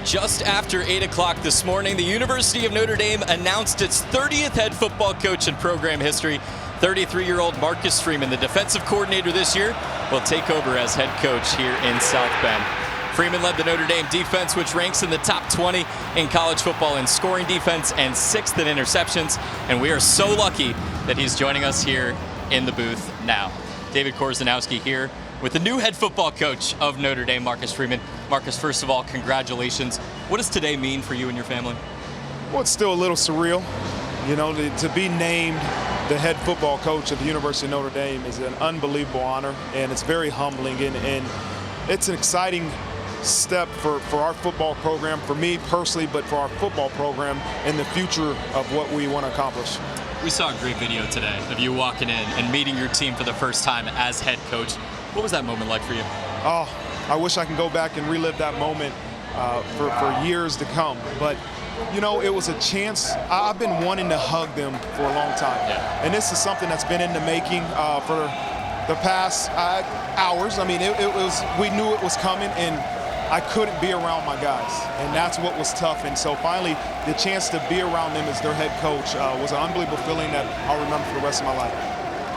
Just after 8 o'clock this morning, the University of Notre Dame announced its 30th head football coach in program history. 33-year-old Marcus Freeman, the defensive coordinator this year, will take over as head coach here in South Bend. Freeman led the Notre Dame defense, which ranks in the top 20 in college football in scoring defense and 6th in interceptions. And we are so lucky that he's joining us here in the booth now. David Korzeniowski here with the new head football coach of Notre Dame, Marcus Freeman. Marcus, first of all, congratulations. What does today mean for you and your family? Well, it's still a little surreal. You know, to be named the head football coach of the University of Notre Dame is an unbelievable honor, and it's very humbling, and it's an exciting step for our football program, for me personally, but for our football program in the future of what we want to accomplish. We saw a great video today of you walking in and meeting your team for the first time as head coach. What was that moment like for you? Oh, I wish I can go back and relive that moment for years to come. But, you know, it was a chance. I've been wanting to hug them for a long time. Yeah. And this is something that's been in the making for the past hours. I mean, we knew it was coming, and I couldn't be around my guys, and that's what was tough. And so finally, the chance to be around them as their head coach was an unbelievable feeling that I'll remember for the rest of my life.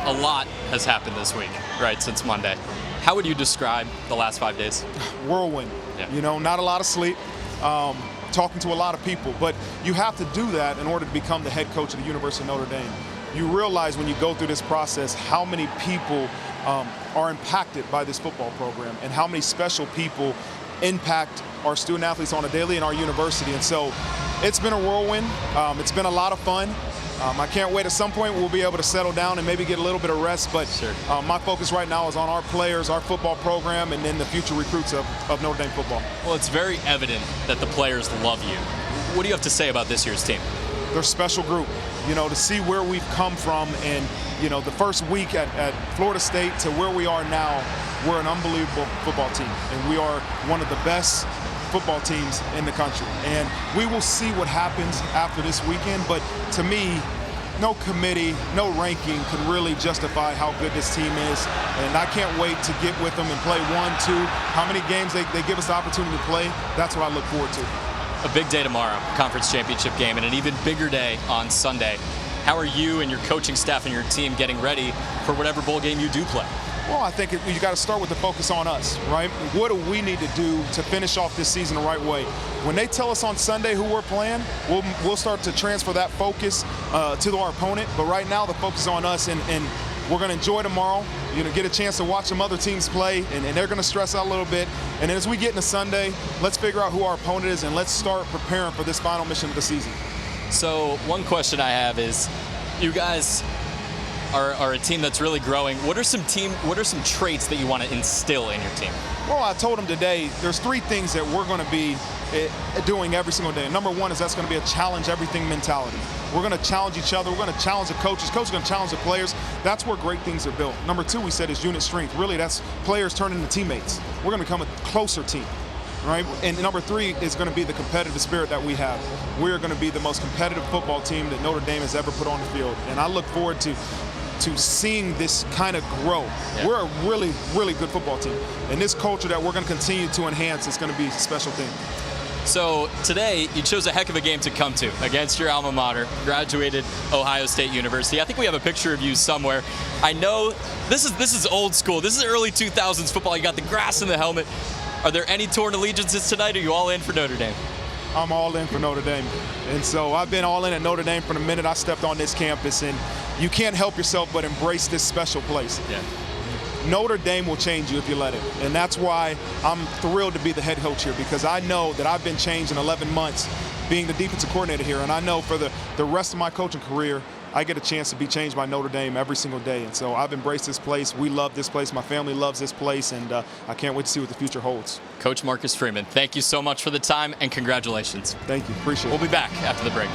A lot has happened this week, right, since Monday. How would you describe the last 5 days? Whirlwind. Yeah. You know, not a lot of sleep, talking to a lot of people, but you have to do that in order to become the head coach of the University of Notre Dame. You realize when you go through this process how many people are impacted by this football program and how many special people impact our student athletes on a daily in our university. And so it's been a whirlwind. It's been a lot of fun. I can't wait. At some point we'll be able to settle down and maybe get a little bit of rest, but sure. My focus right now is on our players, our football program, and then the future recruits of Notre Dame football. Well, it's very evident that the players love you. What do you have to say about this year's team? They're a special group. You know, to see where we've come from, and, you know, the first week at Florida State to where we are now, we're an unbelievable football team, and we are one of the best football teams in the country. And we will see what happens after this weekend, but to me, no committee, no ranking can really justify how good this team is. And I can't wait to get with them and play 1, 2. How many games they give us the opportunity to play, that's what I look forward to. A big day tomorrow, conference championship game, and an even bigger day on Sunday. How are you and your coaching staff and your team getting ready for whatever bowl game you do play? Well, I think you got to start with the focus on us, right? What do we need to do to finish off this season the right way? When they tell us on Sunday who we're playing, we'll start to transfer that focus to our opponent. But right now, the focus is on us, and we're going to enjoy tomorrow. You know, get a chance to watch some other teams play, and they're going to stress out a little bit. And then as we get into Sunday, let's figure out who our opponent is, and let's start preparing for this final mission of the season. So one question I have is, you guys are a team that's really growing. What are some traits that you want to instill in your team? Well, I told them today there's 3 things that we're going to be doing every single day. Number 1 is that's going to be a challenge everything mentality. We're going to challenge each other. We're going to challenge the coaches. Coaches are going to challenge the players. That's where great things are built. Number 2, we said, is unit strength. Really, that's players turning into teammates. We're going to become a closer team, right? And number 3 is going to be the competitive spirit that we have. We're going to be the most competitive football team that Notre Dame has ever put on the field. And I look forward to seeing this kind of grow. Yeah. We're a really, really good football team. And this culture that we're going to continue to enhance is going to be a special thing. So today, you chose a heck of a game to come to against your alma mater, graduated Ohio State University. I think we have a picture of you somewhere. I know this is old school. This is early 2000s football. You got the grass in the helmet. Are there any torn allegiances tonight, or are you all in for Notre Dame? I'm all in for Notre Dame. And so I've been all in at Notre Dame from the minute I stepped on this campus, and you can't help yourself but embrace this special place. Yeah. Notre Dame will change you if you let it. And that's why I'm thrilled to be the head coach here, because I know that I've been changed in 11 months being the defensive coordinator here. And I know for the rest of my coaching career, I get a chance to be changed by Notre Dame every single day. And so I've embraced this place. We love this place. My family loves this place. And I can't wait to see what the future holds. Coach Marcus Freeman, thank you so much for the time, and congratulations. Thank you. Appreciate it. We'll be back after the break.